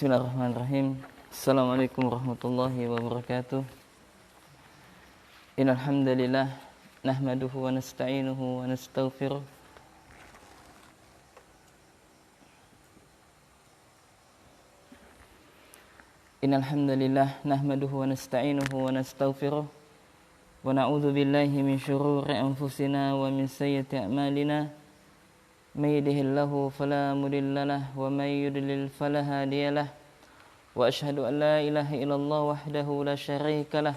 Bismillahirrahmanirrahim. Assalamualaikum warahmatullahi wabarakatuh. Innal hamdalillah nahmaduhu wa nasta'inuhu wa nastaghfiruh. Innal hamdalillah nahmaduhu wa nasta'inuhu wa nastaghfiruh. Wa na'udzu billahi min shururi anfusina wa min sayyiati a'malina. May yahdihillahu fala mudilla lahu wa may yudlil fala hadiya lahu. Wa asyhadu an la ilaha illallah wahdahu la syarika lahu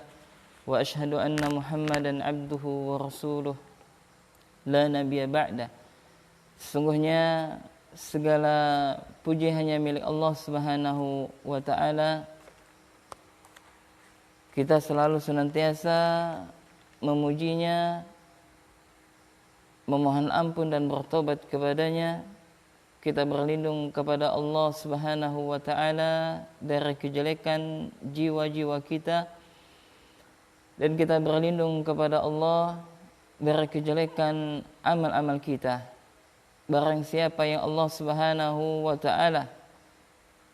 wa asyhadu anna Muhammadan abduhu wa rasuluh la nabiyya ba'da. Sesungguhnya segala puji hanya milik Allah Subhanahu wa taala. Kita selalu senantiasa memujinya, memohon ampun dan bertobat kepadanya. Kita berlindung kepada Allah Subhanahu wa taala dari kejelekan jiwa-jiwa kita, dan kita berlindung kepada Allah dari kejelekan amal-amal kita. Barang siapa yang Allah Subhanahu wa taala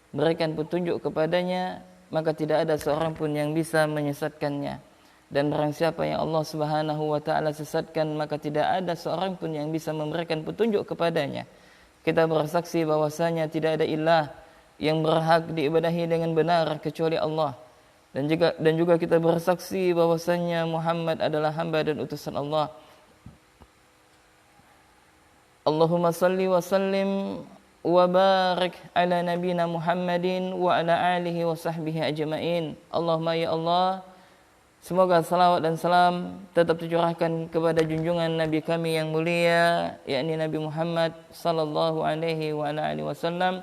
berikan petunjuk kepadanya, maka tidak ada seorang pun yang bisa menyesatkannya. Dan barang siapa yang Allah Subhanahu wa taala sesatkan, maka tidak ada seorang pun yang bisa memberikan petunjuk kepadanya. Kita bersaksi bahwasanya tidak ada ilah yang berhak diibadahi dengan benar kecuali Allah. Dan juga kita bersaksi bahwasanya Muhammad adalah hamba dan utusan Allah. Allahumma salli wa sallim wa barik ala nabina Muhammadin wa ala alihi wa sahbihi ajma'in. Allahumma ya Allah, semoga salawat dan salam tetap tercurahkan kepada junjungan Nabi kami yang mulia, yakni Nabi Muhammad sallallahu alaihi wa ala alihi wasallam,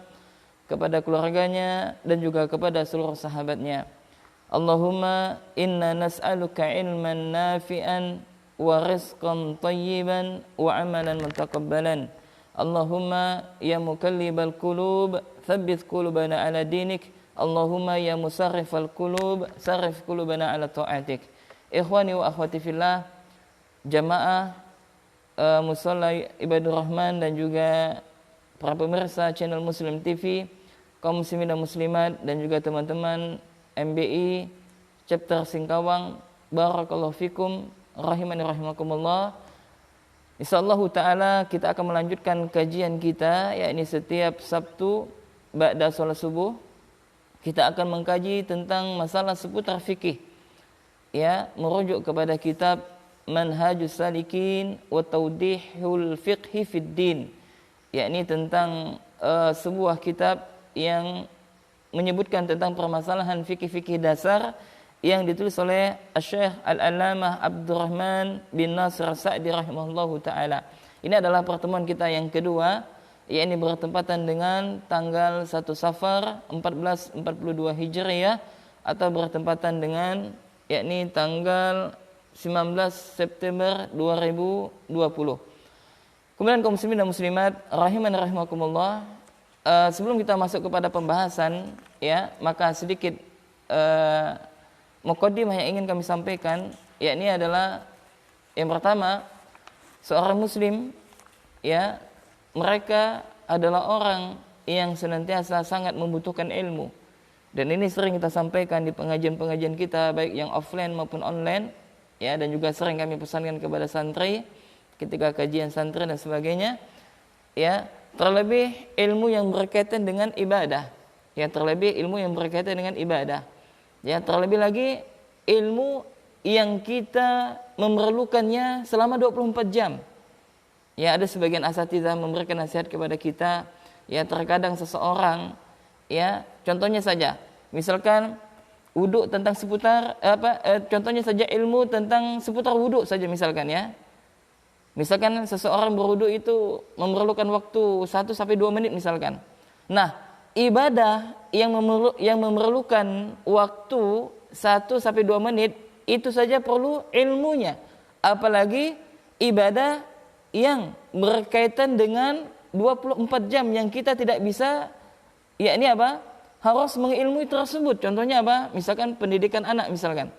kepada keluarganya dan juga kepada seluruh sahabatnya. Allahumma inna nas'aluka ilman nafi'an wa rizqan tayyiban wa amalan mutaqabbalan. Allahumma ya mukallibal qulub tsabbit qulubana ala dinik. Allahumma ya musarrifal qulub sarrif qulubana ala ta'atik. Ikhwani wa akhwati fillah, jamaah musalla Ibadur Rahman dan juga para pemirsa channel Muslim TV, kaum muslimin dan muslimat, dan juga teman-teman MBI chapter Singkawang, barakallahu fikum rahimani rahimakumullah. Insyaallah taala kita akan melanjutkan kajian kita, yakni setiap Sabtu ba'da salat subuh kita akan mengkaji tentang masalah seputar fikih, ya, merujuk kepada kitab Manhajus Salikin wa Tawdihul Fiqhi fid Din, yakni tentang sebuah kitab yang menyebutkan tentang permasalahan fikih-fikih dasar yang ditulis oleh Syekh Al-Allamah Abdurrahman bin Nasir Sa'di rahimahullahu taala. Ini adalah pertemuan kita yang kedua, yakni bertepatan dengan tanggal 1 Safar 1442 Hijriah atau bertepatan dengan yakni tanggal 19 September 2020. Kemudian kaum muslimin dan muslimat rahimani rahimakumullah, sebelum kita masuk kepada pembahasan, ya, maka sedikit muqaddimah yang ingin kami sampaikan, yakni adalah yang pertama, seorang muslim, ya, mereka adalah orang yang senantiasa sangat membutuhkan ilmu. Dan ini sering kita sampaikan di pengajian-pengajian kita, baik yang offline maupun online, ya, dan juga sering kami pesankan kepada santri ketika kajian santri dan sebagainya, ya, terlebih ilmu yang berkaitan dengan ibadah, ya, terlebih ilmu yang berkaitan dengan ibadah, ya, terlebih lagi ilmu yang kita memerlukannya selama 24 jam. Ya, ada sebagian asatidzah memberikan nasihat kepada kita, ya, terkadang seseorang, ya, contohnya saja, misalkan wudhu tentang seputar contohnya saja ilmu tentang seputar wudhu saja misalkan, ya. Misalkan seseorang berwudhu itu memerlukan waktu 1 sampai 2 menit misalkan. Nah, ibadah yang memerlukan waktu 1 sampai 2 menit itu saja perlu ilmunya, apalagi ibadah yang berkaitan dengan 24 jam yang kita tidak bisa, yakni apa? Harus mengilmui tersebut. Contohnya apa? Misalkan pendidikan anak misalkan.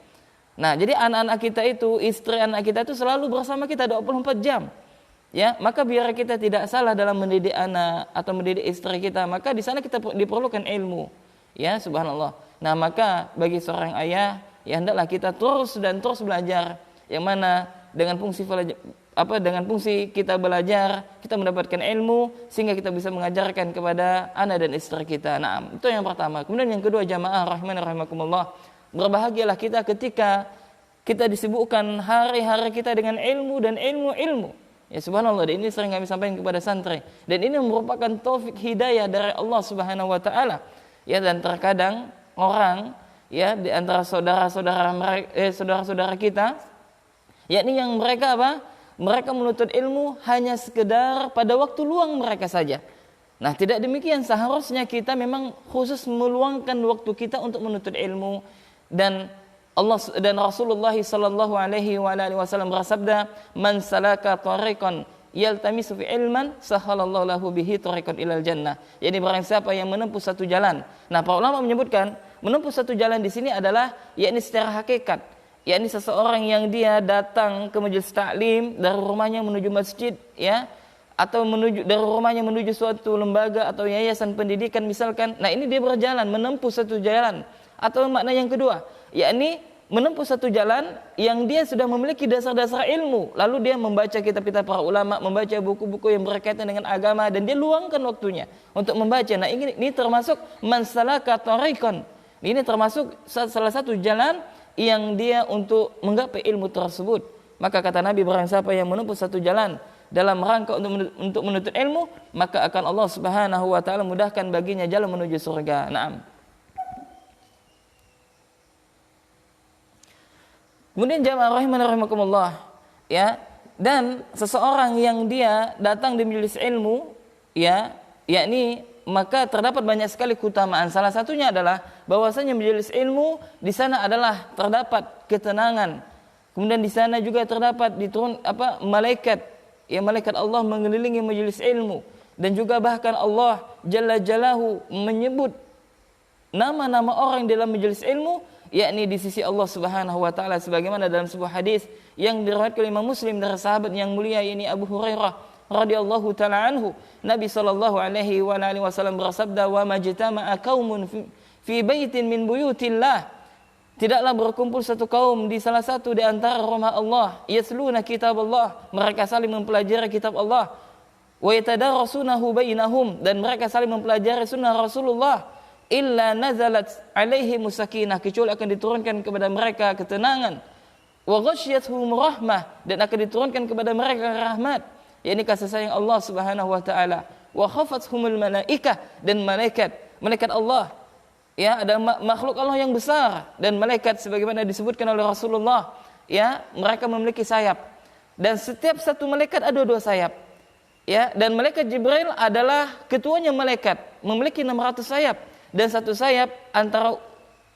Nah, jadi anak-anak kita itu, istri anak kita itu selalu bersama kita 24 jam. Ya, maka biar kita tidak salah dalam mendidik anak atau mendidik istri kita, maka di sana kita diperlukan ilmu. Ya, subhanallah. Nah, maka bagi seorang ayah, ya hendaklah kita terus dan terus belajar, yang mana dengan fungsi kita belajar, kita mendapatkan ilmu sehingga kita bisa mengajarkan kepada anak dan istri kita. Nah, itu yang pertama. Kemudian yang kedua, jamaah rahimani rahimakumullah, berbahagialah kita ketika kita disibukkan hari-hari kita dengan ilmu dan ilmu. Ya, subhanallah, dan ini sering kami sampaikan kepada santri, dan ini merupakan taufik hidayah dari Allah Subhanahu wa taala. Ya, dan terkadang orang, ya, di antara saudara-saudara kita, yakni yang mereka mereka menuntut ilmu hanya sekedar pada waktu luang mereka saja. Nah, tidak demikian. Seharusnya kita memang khusus meluangkan waktu kita untuk menuntut ilmu. Dan Allah dan Rasulullah sallallahu alaihi wasallam bersabda, "Man salaka tariqan yaltamisu fi ilman, sahalallahu lahu bihi tariqan ilal jannah." Jadi barang siapa yang menempuh satu jalan. Nah, para ulama menyebutkan menempuh satu jalan di sini adalah yakni secara hakikat, yakni seseorang yang dia datang ke majelis taklim dari rumahnya menuju masjid, ya, atau dari rumahnya menuju suatu lembaga atau yayasan pendidikan misalkan. Nah, ini dia berjalan menempuh satu jalan. Atau makna yang kedua, yakni menempuh satu jalan yang dia sudah memiliki dasar-dasar ilmu, lalu dia membaca kitab-kitab para ulama, membaca buku-buku yang berkaitan dengan agama, dan dia luangkan waktunya untuk membaca. Nah, ini termasuk man salaka tariqan. Ini termasuk salah satu jalan yang dia untuk menggapai ilmu tersebut. Maka kata Nabi, barang siapa yang menempuh satu jalan dalam rangka untuk menuntut ilmu, maka akan Allah Subhanahu wa taala mudahkan baginya jalan menuju surga. Naam. Kemudian jamaah rahimani rahimakumullah, ya, dan seseorang yang dia datang di majelis ilmu, ya, yakni maka terdapat banyak sekali keutamaan. Salah satunya adalah bahwasanya majelis ilmu di sana adalah terdapat ketenangan. Kemudian di sana juga terdapat malaikat, ya, malaikat Allah mengelilingi majelis ilmu, dan juga bahkan Allah Jalla Jalaluhu menyebut nama-nama orang dalam majelis ilmu, yakni di sisi Allah Subhanahu wa taala, sebagaimana dalam sebuah hadis yang diriwayatkan oleh Imam Muslim dari sahabat yang mulia yakni Abu Hurairah radhiyallahu taala anhu. Nabi sallallahu alaihi wasallam bersabda, "Wa majtama'a qaumun fi baitin min buyutillah." Tidaklah berkumpul satu kaum di salah satu di antara rumah Allah, yasluna kitab Allah, mereka saling mempelajari kitab Allah, wa yatadarasunahu bainahum, dan mereka saling mempelajari sunnah Rasulullah, illa nazalat alaihi musakinah, kecuali akan diturunkan kepada mereka ketenangan, wa ghasyiyatuhum rahmah, dan akan diturunkan kepada mereka rahmat, yakni kasih sayang Allah Subhanahu wa taala, wa khafathumul malaikah, dan malaikat Allah, ya, ada makhluk Allah yang besar, dan malaikat sebagaimana disebutkan oleh Rasulullah, ya, mereka memiliki sayap, dan setiap satu malaikat ada 2 sayap, ya, dan malaikat Jibril adalah ketuanya malaikat, memiliki 600 sayap. Dan satu sayap antara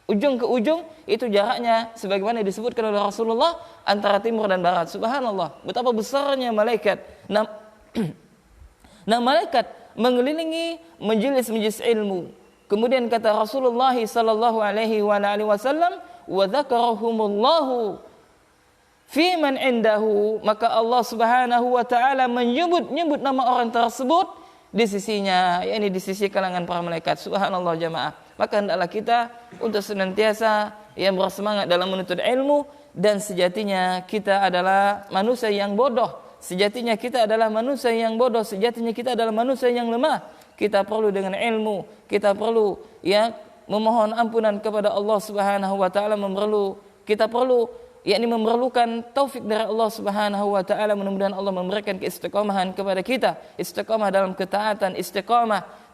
ujung ke ujung itu jaraknya sebagaimana disebutkan oleh Rasulullah antara timur dan barat. Subhanallah, betapa besarnya malaikat. Nah, malaikat mengelilingi majelis ilmu. Kemudian kata Rasulullah sallallahu alaihi wasallam, "Wa dzakarahumullahu fi man indahu", maka Allah Subhanahu wa taala menyebut nama orang tersebut di sisinya, yakni di sisi kalangan para malaikat. Subhanallah jamaah. Maka hendaklah kita untuk senantiasa yang bersemangat dalam menuntut ilmu, dan sejatinya kita adalah manusia yang bodoh. Sejatinya kita adalah manusia yang bodoh, sejatinya kita adalah manusia yang lemah. Kita perlu dengan ilmu, kita perlu, ya, memohon ampunan kepada Allah Subhanahu wa taala, kita perlu yakni memerlukan taufik dari Allah Subhanahu wa taala. Mudah-mudahan Allah memberikan keistiqomahan kepada kita, istiqamah dalam ketaatan, istiqamah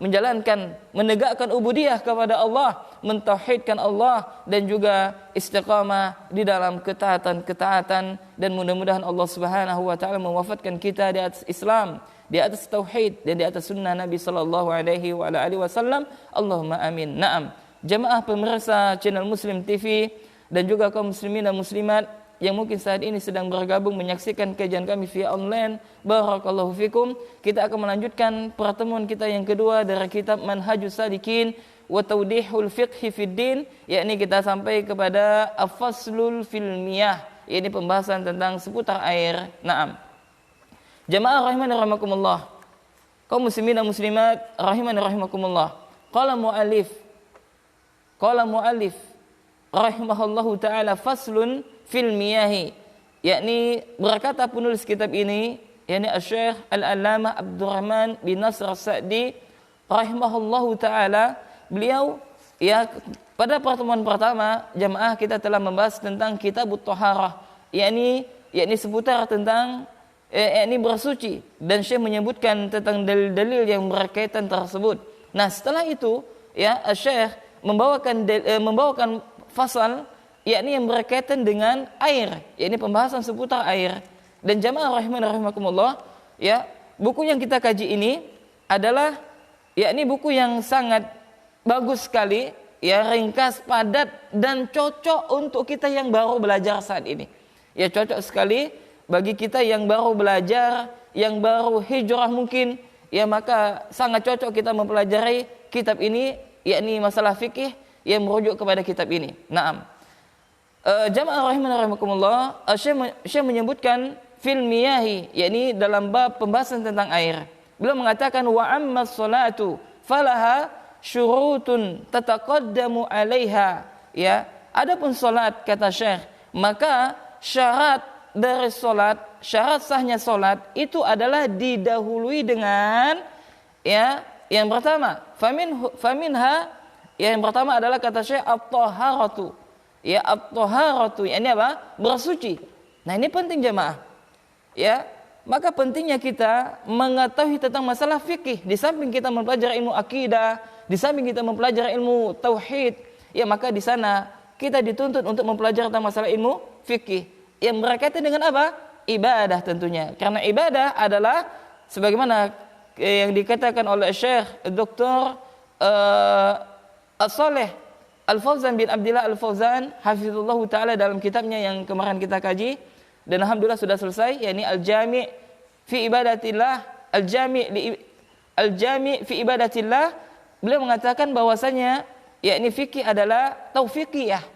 menegakkan ubudiyah kepada Allah, mentauhidkan Allah, dan juga istiqamah di dalam ketaatan, dan mudah-mudahan Allah Subhanahu wa taala mewafatkan kita di atas Islam, di atas tauhid, dan di atas sunnah Nabi sallallahu alaihi wasallam. Allahumma amin. Naam, jamaah pemirsa channel Muslim TV dan juga kaum muslimin dan muslimat yang mungkin saat ini sedang bergabung menyaksikan kajian kami via online, barakallahu fikum. Kita akan melanjutkan pertemuan kita yang kedua dari kitab Manhajus Sadikin wa Tawdihul Fiqhi fid Din, yakni kita sampai kepada Afaslul fil Miyah, yakni pembahasan tentang seputar air. Naam. Jamaah rahimani rahimakumullah, kaum muslimin dan muslimat rahimani rahimakumullah. Qala mu'alif qala muallif rahimahullahu taala faslun fil miyahi, yakni berkata penulis kitab ini, yakni Asy-Syaikh Al-Allamah Abdurrahman bin Nasr As-Sa'di rahimahullahu taala, beliau ya pada pertemuan pertama jamaah kita telah membahas tentang Kitabut Thaharah, yakni seputar tentang yakni bersuci, dan Syekh menyebutkan tentang dalil-dalil yang berkaitan tersebut. Nah, setelah itu ya Syekh membawakan fasal yakni yang berkaitan dengan air, yakni pembahasan seputar air. Dan jamaah rahimakumullah, ya, buku yang kita kaji ini adalah yakni buku yang sangat bagus sekali, ya, ringkas, padat, dan cocok untuk kita yang baru belajar saat ini. Ya, cocok sekali bagi kita yang baru belajar, yang baru hijrah mungkin, ya, maka sangat cocok kita mempelajari kitab ini, yakni masalah fikih yang merujuk kepada kitab ini. Naam. Jamaah rahimakumullah, Syekh menyebutkan fil miyahi, yakni dalam bab pembahasan tentang air. Beliau mengatakan wa amma sholatu falaha syurutun tataqaddamu 'alaiha, ya. Adapun salat, kata Syekh, maka syarat dari solat, syarat sahnya solat itu adalah didahului dengan, ya, yang pertama faminha, ya, yang pertama adalah kata Syekh at-taharatu, ya, at-taharatu, ini apa? Bersuci. Nah, ini penting jemaah, ya, maka pentingnya kita mengetahui tentang masalah fikih. Di samping kita mempelajari ilmu akidah, di samping kita mempelajari ilmu tauhid, ya, maka di sana kita dituntut untuk mempelajari tentang masalah ilmu fikih yang berkaitan dengan apa? Ibadah tentunya. Karena ibadah adalah sebagaimana yang dikatakan oleh Syekh Dr. As-Saleh Al-Fauzan bin Abdillah Al-Fauzan hafizullah taala dalam kitabnya yang kemarin kita kaji dan alhamdulillah sudah selesai, yakni Al-Jami' fi ibadatillah, Al-Jami' fi ibadatillah. Beliau mengatakan bahwasanya yakni fikih adalah taufiqiyah.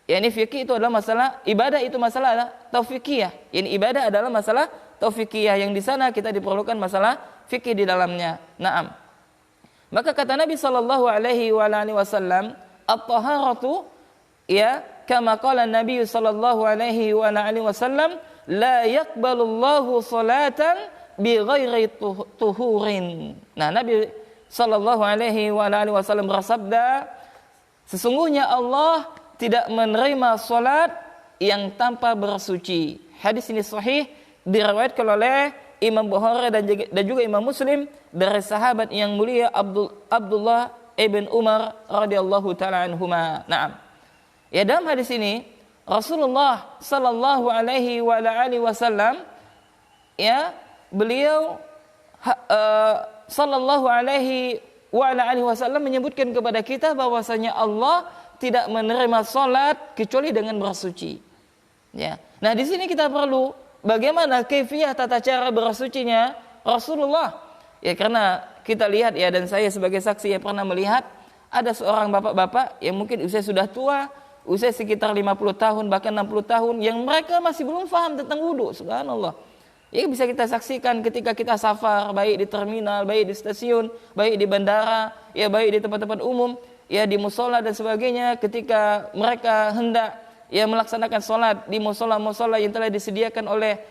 Yani fikih itu adalah masalah, ibadah itu masalah taufikiyah. Yani ibadah adalah masalah taufikiyah yang di sana kita diperlukan masalah fikih di dalamnya. Naam. Maka kata Nabi sallallahu alaihi wasallam, at-taharatu, ya, kama qala Nabi sallallahu alaihi wasallam, la yaqbalullahu salatan bi ghairi tuhurin. Nah, Nabi sallallahu alaihi wasallam bersabda, sesungguhnya Allah tidak menerima salat yang tanpa bersuci. Hadis ini sahih, diriwayatkan oleh Imam Bukhari dan juga Imam Muslim dari sahabat yang mulia Abdullah ibn Umar radhiyallahu taala anhuma. Naam. Ya, dalam hadis ini Rasulullah sallallahu alaihi wasallam, ya, beliau sallallahu alaihi wasallam menyebutkan kepada kita bahwasanya Allah tidak menerima salat kecuali dengan bersuci. Ya. Nah, di sini kita perlu bagaimana kaifiyah tata cara bersucinya Rasulullah. Ya, karena kita lihat, ya, dan saya sebagai saksi yang pernah melihat ada seorang bapak-bapak yang mungkin usia sudah tua, usia sekitar 50 tahun bahkan 60 tahun, yang mereka masih belum paham tentang wudu. Subhanallah. Ya, bisa kita saksikan ketika kita safar, baik di terminal, baik di stasiun, baik di bandara, ya, baik di tempat-tempat umum, ya, di musola dan sebagainya, ketika mereka hendak, ya, melaksanakan sholat di musola-musola yang telah disediakan oleh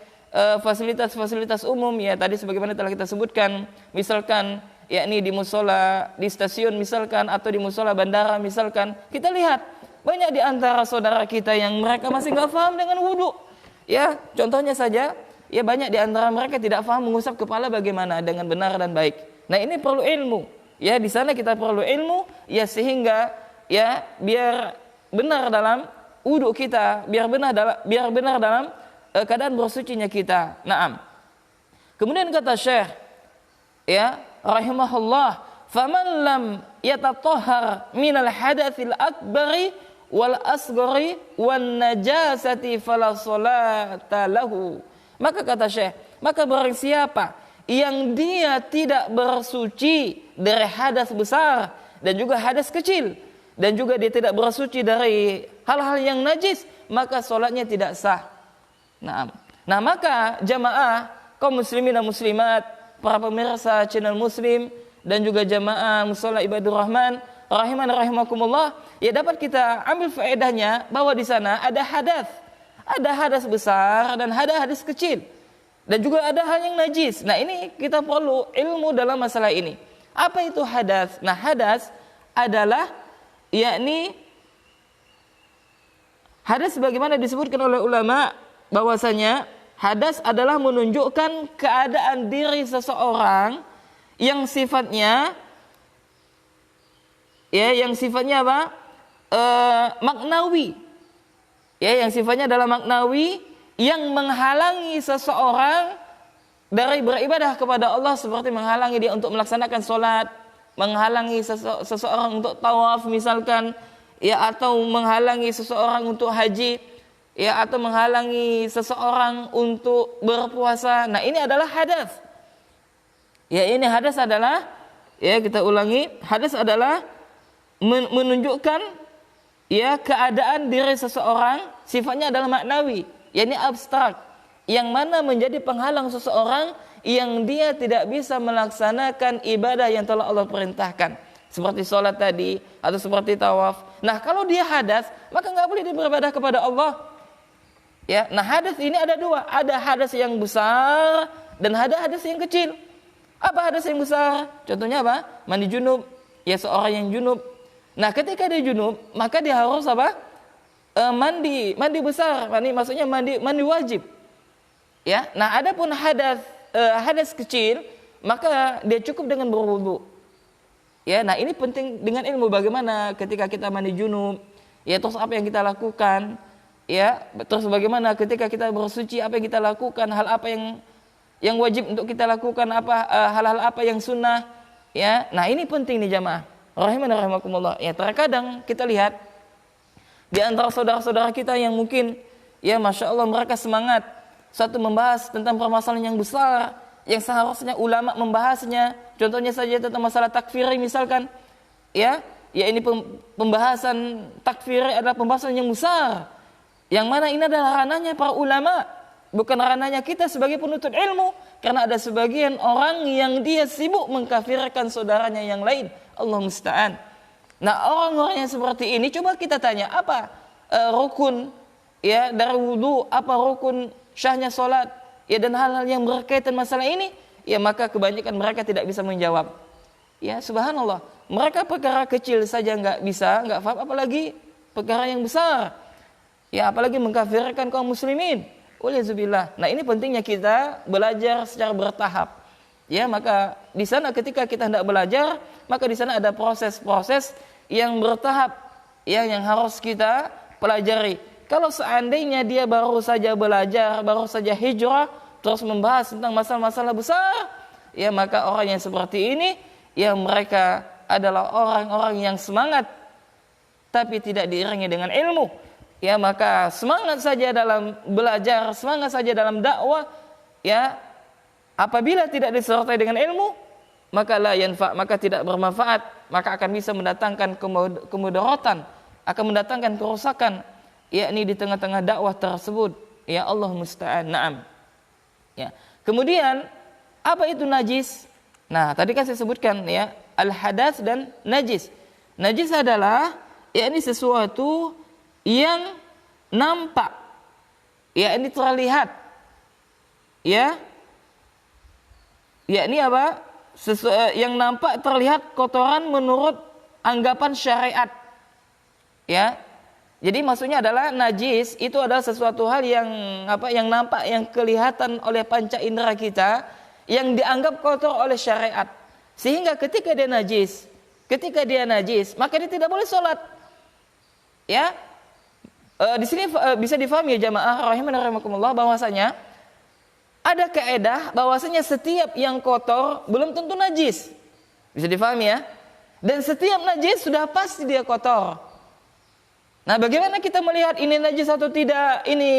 fasilitas-fasilitas umum, ya, tadi sebagaimana telah kita sebutkan, misalkan yakni di musola di stasiun misalkan, atau di musola bandara misalkan, kita lihat banyak di antara saudara kita yang mereka masih nggak paham dengan wudu. Ya, contohnya saja, ya, banyak di antara mereka tidak paham mengusap kepala bagaimana dengan benar dan baik. Nah, ini perlu ilmu. Ya, di sana kita perlu ilmu, ya, sehingga, ya, biar benar dalam wudu kita, biar benar dalam keadaan bersucinya kita. Naam. Kemudian kata Syekh, ya, rahimahullah, faman lam yatatahhar minal hadatsil akbari wal asghari wan najasati fala salata lahu. Maka kata Syekh, maka barang siapa yang dia tidak bersuci dari hadas besar dan juga hadas kecil, dan juga dia tidak bersuci dari hal-hal yang najis, maka solatnya tidak sah. Nah, maka jamaah kaum muslimin dan muslimat, para pemirsa channel Muslim dan juga jamaah Mushola Ibadur Rahman, rahimakumullah, ya dapat kita ambil faedahnya bahwa di sana ada hadas besar dan ada hadas kecil. Dan juga ada hal yang najis. Nah, ini kita perlu ilmu dalam masalah ini. Apa itu hadas? Nah, hadas adalah yakni hadas sebagaimana disebutkan oleh ulama bahwasanya hadas adalah menunjukkan keadaan diri seseorang yang sifatnya apa? Maknawi. Ya, yang sifatnya adalah maknawi yang menghalangi seseorang dari beribadah kepada Allah, seperti menghalangi dia untuk melaksanakan sholat, menghalangi seseorang untuk tawaf misalkan, ya, atau menghalangi seseorang untuk haji, ya, atau menghalangi seseorang untuk berpuasa. Nah, ini adalah hadas. Ya, ini hadas adalah, ya, kita ulangi, hadas adalah menunjukkan, ya, keadaan diri seseorang sifatnya adalah maknawi, yakni abstrak, yang mana menjadi penghalang seseorang yang dia tidak bisa melaksanakan ibadah yang telah Allah perintahkan, seperti sholat tadi atau seperti tawaf. Nah, kalau dia hadas, maka nggak boleh dia beribadah kepada Allah. Ya, nah hadas ini ada dua, ada hadas yang besar dan ada hadas yang kecil. Apa hadas yang besar? Contohnya apa? Mandi junub. Ya, seorang yang junub. Nah, ketika dia junub, maka dia harus apa? Mandi besar. Maksudnya mandi wajib. Ya, nah adapun hadas kecil, maka dia cukup dengan berwudu. Ya, nah ini penting dengan ilmu bagaimana ketika kita mandi junub. Ya, terus apa yang kita lakukan? Ya, terus bagaimana ketika kita bersuci, apa yang kita lakukan? Hal apa yang wajib untuk kita lakukan? Hal-hal apa yang sunnah? Ya, nah ini penting nih jamaah. Rahimakumullah. Ya, terkadang kita lihat di antara saudara-saudara kita yang mungkin, ya, masya Allah, mereka semangat satu membahas tentang permasalahan yang besar yang seharusnya ulama membahasnya. Contohnya saja tentang masalah takfiri misalkan, ya ini pembahasan takfiri adalah pembahasan yang besar, yang mana ini adalah ranahnya para ulama, bukan ranahnya kita sebagai penuntut ilmu, karena ada sebagian orang yang dia sibuk mengkafirkan saudaranya yang lain. Allah musta'an. Nah, orang-orang yang seperti ini coba kita tanya, apa rukun, ya, dari wudu, apa rukun syahnya salat, ya, dan hal-hal yang berkaitan masalah ini, ya, maka kebanyakan mereka tidak bisa menjawab. Ya, subhanallah, mereka perkara kecil saja nggak paham, apalagi perkara yang besar. Ya, apalagi mengkafirkan kaum muslimin. Waliyadzubillah. Nah, ini pentingnya kita belajar secara bertahap. Ya, maka di sana ketika kita hendak belajar, maka di sana ada proses-proses yang bertahap, ya, yang harus kita pelajari. Kalau seandainya dia baru saja belajar, baru saja hijrah, terus membahas tentang masalah-masalah besar, ya, maka orang yang seperti ini, ya, mereka adalah orang-orang yang semangat tapi tidak diiringi dengan ilmu. Ya, maka semangat saja dalam belajar, semangat saja dalam dakwah, ya, apabila tidak disertai dengan ilmu, maka la yanfa, maka tidak bermanfaat, maka akan bisa mendatangkan kemudaratan, akan mendatangkan kerusakan, yakni di tengah-tengah dakwah tersebut. Ya, Allah musta'an. Naam. Ya. Kemudian apa itu najis? Nah, tadi kan saya sebutkan, ya, al-hadas dan najis. Najis adalah, yakni sesuatu yang nampak, ya, ini terlihat, ya, yakni apa? Yang nampak terlihat kotoran menurut anggapan syariat, ya. Jadi maksudnya adalah najis itu adalah sesuatu hal yang apa? Yang nampak, yang kelihatan oleh panca indera kita, yang dianggap kotor oleh syariat. Sehingga ketika dia najis, maka dia tidak boleh sholat. Ya, di sini bisa difahami, ya jamaah rahimakumullah, bahwasanya ada kaidah bahwasanya setiap yang kotor belum tentu najis. Bisa difahami, ya. Dan setiap najis sudah pasti dia kotor. Nah, bagaimana kita melihat ini najis atau tidak? Ini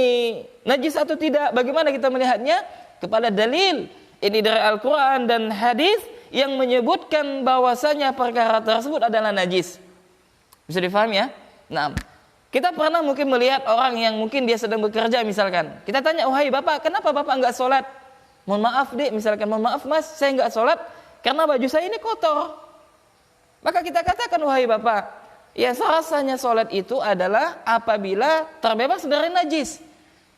najis atau tidak? Bagaimana kita melihatnya? Kepada dalil ini dari Al-Quran dan hadis yang menyebutkan bahwasanya perkara tersebut adalah najis. Bisa difahami, ya? Nah, kita pernah mungkin melihat orang yang mungkin dia sedang bekerja misalkan. Kita tanya, "Wahai Bapak, kenapa Bapak enggak sholat?" "Mohon maaf, Dek," misalkan, "mohon maaf Mas, saya enggak sholat karena baju saya ini kotor." Maka kita katakan, wahai Bapak, ya sahnya sholat itu adalah apabila terbebas dari najis.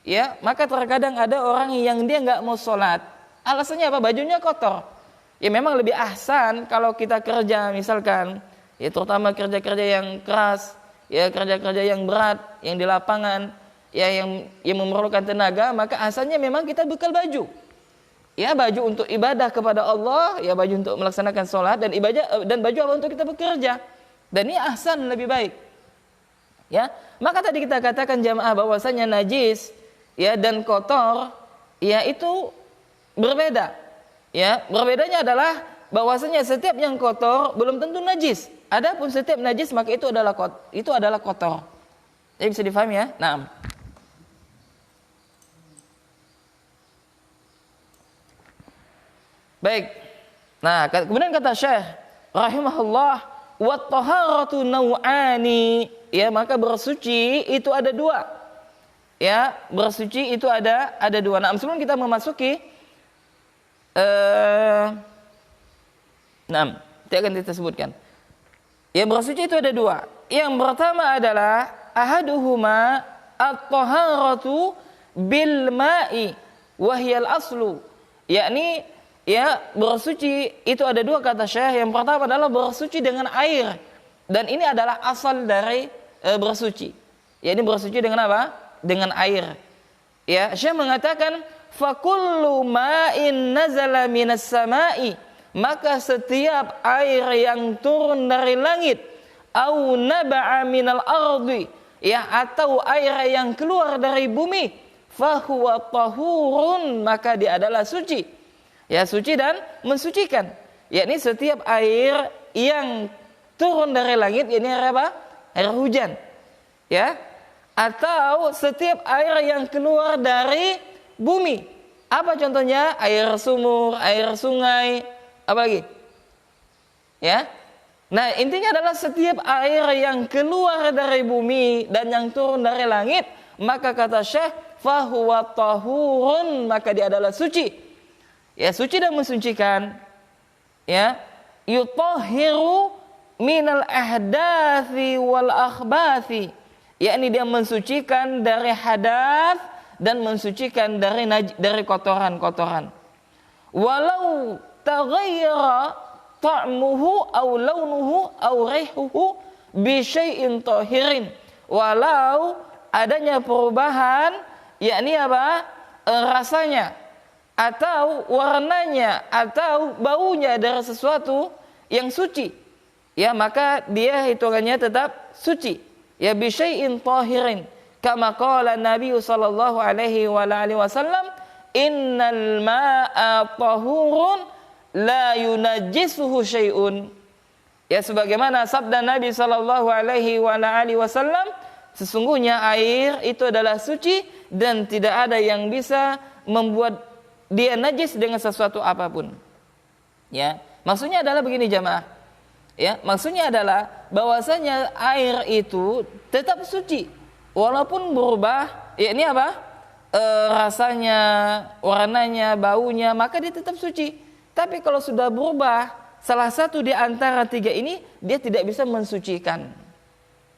Ya, maka terkadang ada orang yang dia nggak mau sholat. Alasannya apa? Bajunya kotor. Ya memang lebih ahsan kalau kita kerja misalkan, ya terutama kerja-kerja yang keras, ya kerja-kerja yang berat, yang di lapangan, ya yang memerlukan tenaga, maka asalnya memang kita bekal baju. Ya baju untuk ibadah kepada Allah, ya baju untuk melaksanakan sholat dan ibadah, dan baju apa untuk kita bekerja. Dan ini ahsan, lebih baik. Ya, maka tadi kita katakan jamaah bahwasanya najis, ya dan kotor, ya itu berbeda. Ya, berbedanya adalah bahwasanya setiap yang kotor belum tentu najis. Adapun setiap najis maka itu adalah kotor. Jadi bisa difahami ya? Naam. Baik. Nah, kemudian kata Syekh rahimahullah, wa taharatu nau'ani. Ya, maka bersuci itu ada dua. Ya, bersuci itu ada dua. Nah, sebelum kita memasuki nanti akan kita sebutkan. Ya, bersuci itu ada dua. Yang pertama adalah ahaduhuma at-taharatu bil ma'i wa hiyal aslu. Yakni ya bersuci itu ada dua kata Syekh. Yang pertama adalah bersuci dengan air, dan ini adalah asal dari bersuci. Ya, ini bersuci dengan apa? Dengan air. Ya, Syekh mengatakan fakullu ma'in nazala minas sama'i, maka setiap air yang turun dari langit, au naba'a minal ardi, ya atau air yang keluar dari bumi, fahuwa tahurun, maka dia adalah suci. Ya, suci dan mensucikan. Yakni setiap air yang turun dari langit, ini air apa? Air hujan. Ya. Atau setiap air yang keluar dari bumi. Apa contohnya? Air sumur, air sungai, apa lagi? Ya. Nah, intinya adalah setiap air yang keluar dari bumi dan yang turun dari langit, maka kata Syekh, fahuwa tahurun, maka dia adalah suci. Ya, suci dan mensucikan. Ya, yutahhiru minal ahdathi wal akhbathi. Yakni dia mensucikan dari hadas dan mensucikan dari kotoran-kotoran. Walau taghayyara ta'muhu aw launuhu aw rihuhu bi syai'in tahirin. Walau adanya perubahan, yakni apa? Rasanya atau warnanya atau baunya dari sesuatu yang suci, ya maka dia hitungannya tetap suci. Ya bi syai'in tahirin, kama qala Nabi sallallahu alaihi wa alihi wasallam, innal ma'a tahurun la yunajjisuhu syai'un. Ya, sebagaimana sabda Nabi sallallahu alaihi wa alihi wasallam, sesungguhnya air itu adalah suci dan tidak ada yang bisa membuat dia najis dengan sesuatu apapun. Ya, maksudnya adalah begini jamaah. Ya, maksudnya adalah bahwasanya air itu tetap suci walaupun berubah, ya ini apa? Rasanya, warnanya, baunya, maka dia tetap suci. Tapi kalau sudah berubah salah satu di antara tiga ini, dia tidak bisa mensucikan.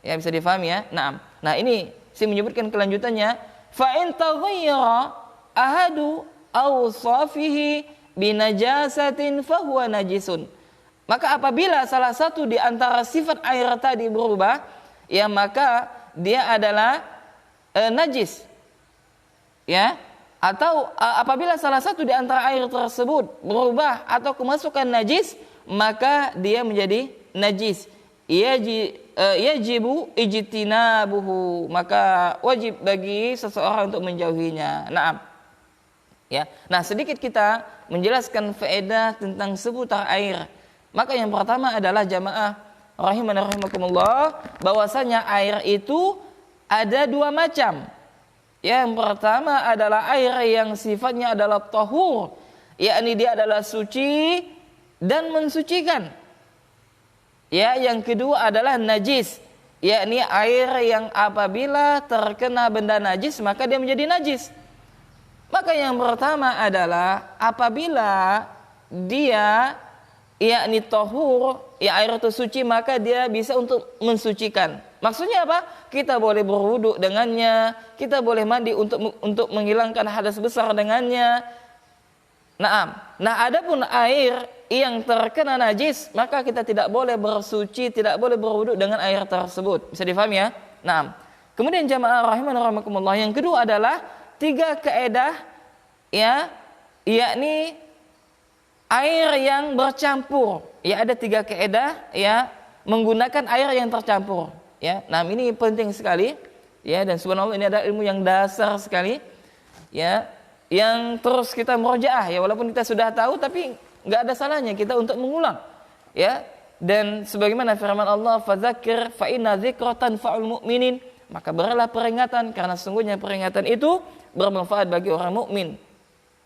Ya, bisa difahami ya? Nah, ini saya menyebutkan kelanjutannya. Fa in taghayyara ahadu awsafihi binajasatin fahuwa najisun. Maka apabila salah satu di antara sifat air tadi berubah, ya maka dia adalah najis. Ya, atau apabila salah satu di antara air tersebut berubah atau kemasukan najis, maka dia menjadi najis. Yajibu ijtinabuhu, maka wajib bagi seseorang untuk menjauhinya. Naam. Ya. Nah, sedikit kita menjelaskan faedah tentang seputar air. Maka yang pertama adalah jamaah rahimani rahimakumullah, bahwasanya air itu ada dua macam. Yang pertama adalah air yang sifatnya adalah tahur, yakni dia adalah suci dan mensucikan. Ya, yang kedua adalah najis, yakni air yang apabila terkena benda najis maka dia menjadi najis. Maka yang pertama adalah apabila dia yakni tahur, ya air itu suci, maka dia bisa untuk mensucikan. Maksudnya apa? Kita boleh berwudu dengannya, kita boleh mandi untuk menghilangkan hadas besar dengannya. Nah, adapun air yang terkena najis, maka kita tidak boleh bersuci, tidak boleh berwudu dengan air tersebut. Bisa difahami ya? Nah, kemudian jamaah rahimani rahimakumullah, yang kedua adalah 3 kaedah ya, yakni air yang bercampur. Ya, ada 3 kaedah ya, menggunakan air yang tercampur ya. Nah, ini penting sekali ya, dan subhanallah ini adalah ilmu yang dasar sekali ya, yang terus kita murojaah ya, walaupun kita sudah tahu tapi enggak ada salahnya kita untuk mengulang ya. Dan sebagaimana firman Allah, fadzakir fa inna dzikra tanfa'ul mu'minin, maka berilah peringatan karena sesungguhnya peringatan itu bermanfaat bagi orang mukmin.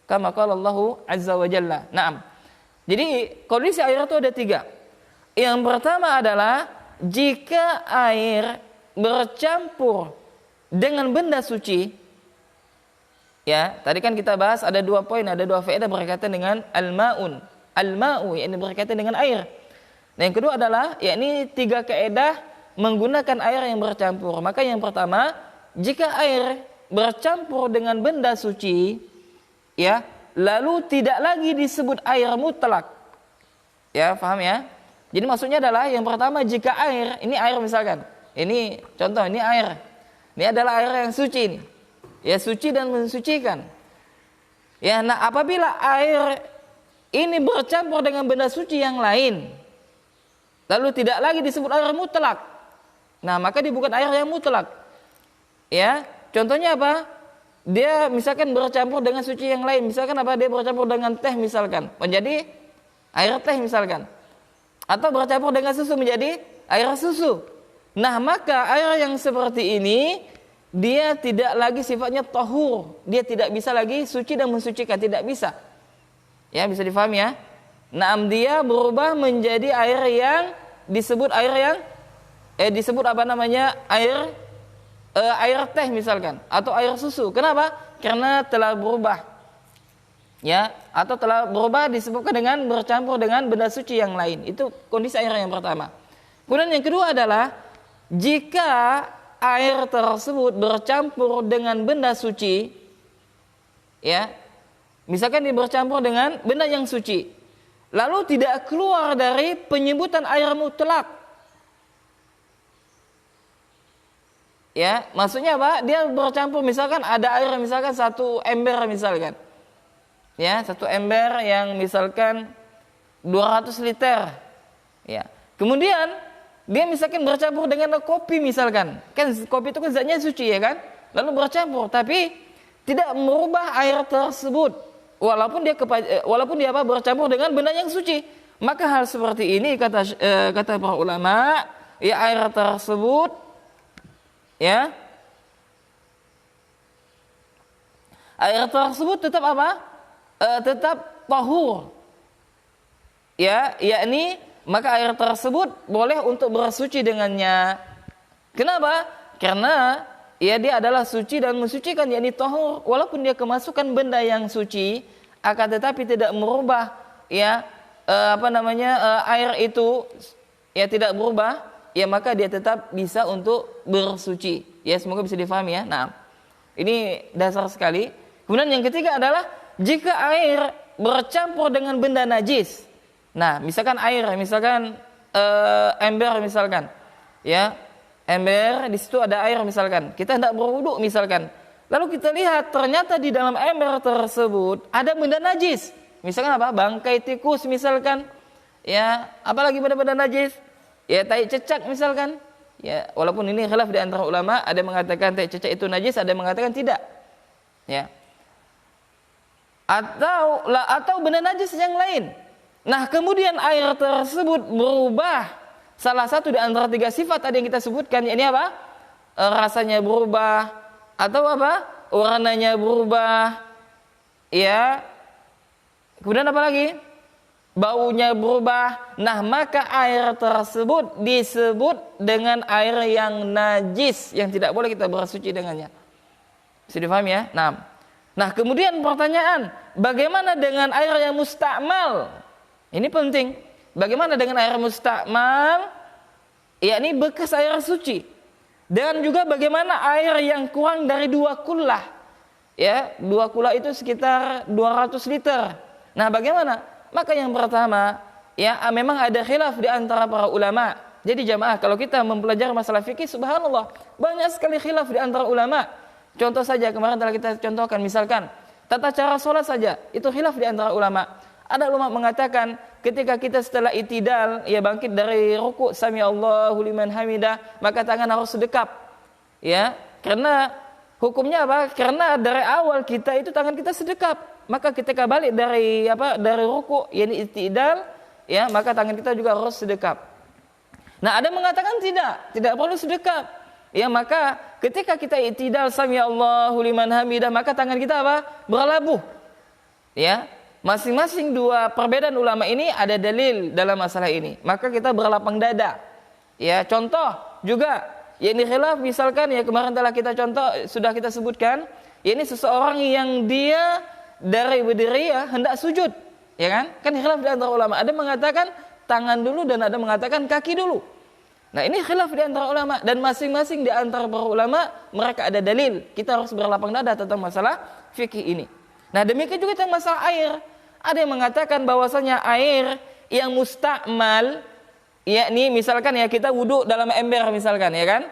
Kama qala Allahu azza wa jalla. Naam. Jadi kondisi air itu ada 3. Yang pertama adalah jika air bercampur dengan benda suci. Ya, tadi kan kita bahas ada 2 poin, ada 2 faedah berkaitan dengan al-ma'u, yakni berkaitan dengan air. Nah, yang kedua adalah yakni 3 kaedah menggunakan air yang bercampur. Maka yang pertama, jika air bercampur dengan benda suci, ya, lalu tidak lagi disebut air mutlak. Ya, paham ya? Jadi maksudnya adalah yang pertama, jika air, ini air misalkan. Ini contoh, ini air. Ini adalah air yang suci ini. Ya, suci dan mensucikan. Ya, nah apabila air ini bercampur dengan benda suci yang lain, lalu tidak lagi disebut air mutlak. Nah, maka dia bukan air yang mutlak. Ya, contohnya apa? Dia misalkan bercampur dengan suci yang lain. Misalkan apa? Dia bercampur dengan teh misalkan, menjadi air teh misalkan. Atau bercampur dengan susu menjadi air susu. Nah, maka air yang seperti ini dia tidak lagi sifatnya tahur, dia tidak bisa lagi suci dan mensucikan, tidak bisa. Ya, bisa difahami ya? Naam, dia berubah menjadi air yang disebut disebut apa namanya? Air teh misalkan atau air susu. Kenapa? Karena telah berubah. Ya, atau telah berubah disebabkan dengan bercampur dengan benda suci yang lain. Itu kondisi air yang pertama. Kemudian yang kedua adalah jika air tersebut bercampur dengan benda suci, ya, misalkan dia bercampur dengan benda yang suci, lalu tidak keluar dari penyebutan air mutlak. Ya, maksudnya apa? Dia bercampur, misalkan ada air misalkan 1 ember misalkan. Ya, 1 ember yang misalkan 200 liter. Ya. Kemudian dia misalkan bercampur dengan kopi misalkan. Kan kopi itu kan zatnya suci ya kan? Lalu bercampur tapi tidak merubah air tersebut. Walaupun dia bercampur dengan benda yang suci. Maka hal seperti ini kata para ulama, ya air tersebut ya, air tersebut tetap apa? Tetap tahur. Ya, yakni maka air tersebut boleh untuk bersuci dengannya. Kenapa? Karena ya dia adalah suci dan mensucikan, yakni tahur. Walaupun dia kemasukan benda yang suci, akan tetapi tidak merubah ya air itu ya tidak berubah, ya maka dia tetap bisa untuk bersuci. Ya, semoga bisa difahami ya. Nah, ini dasar sekali. Kemudian yang ketiga adalah jika air bercampur dengan benda najis. Nah, misalkan ember misalkan, ya ember di situ ada air misalkan, kita hendak berwudu misalkan, lalu kita lihat ternyata di dalam ember tersebut ada benda najis, misalkan apa? Bangkai tikus misalkan, ya apalagi benda-benda najis, ya tai cecak misalkan, ya walaupun ini khilaf di antara ulama, ada yang mengatakan tai cecak itu najis, ada yang mengatakan tidak, ya atau benda najis yang lain. Nah, kemudian air tersebut berubah salah satu di antara 3 sifat tadi yang kita sebutkan, yakni apa? Rasanya berubah atau apa? Warnanya berubah. Ya. Kemudian apa lagi? Baunya berubah. Nah, maka air tersebut disebut dengan air yang najis, yang tidak boleh kita bersuci dengannya. Bisa difahami ya? Nah, kemudian pertanyaan, bagaimana dengan air yang mustakmal? Ini penting. bagaimana dengan air mustakmal, yakni bekas air suci, dan juga bagaimana air yang kurang dari 2 kullah. Ya, 2 kullah itu sekitar 200 liter. Nah, bagaimana? Maka yang pertama, ya memang ada khilaf di antara para ulama. Jadi jamaah, kalau kita mempelajari masalah fikih, subhanallah, banyak sekali khilaf di antara ulama. Contoh saja kemarin telah kita contohkan, misalkan tata cara sholat saja, itu khilaf di antara ulama. Ada ulama mengatakan ketika kita setelah itidal, ya bangkit dari ruku, sami Allahu liman hamidah, maka tangan harus sedekap. Ya, karena hukumnya apa? Karena dari awal kita itu tangan kita sedekap. Maka ketika balik dari ruku, yakni itidal, ya maka tangan kita juga harus sedekap. Nah, ada mengatakan tidak perlu sedekap. Ya, maka ketika kita itidal sami Allahu liman hamidah, maka tangan kita apa? Berlabuh. Ya. Masing-masing dua perbedaan ulama ini ada dalil dalam masalah ini. Maka kita berlapang dada. Ya, contoh juga yakni khilaf, misalkan ya kemarin telah kita sudah kita sebutkan, yakni seseorang yang dia dari berdiri ya hendak sujud, ya kan? Kan khilaf di antara ulama. Ada mengatakan tangan dulu dan ada mengatakan kaki dulu. Nah, ini khilaf di antara ulama, dan masing-masing di antara para ulama mereka ada dalil. Kita harus berlapang dada tentang masalah fikih ini. Nah, demikian juga tentang masalah air. Ada yang mengatakan bahwasanya air yang mustakmal, yakni misalkan ya kita wudhu dalam ember misalkan, ya kan?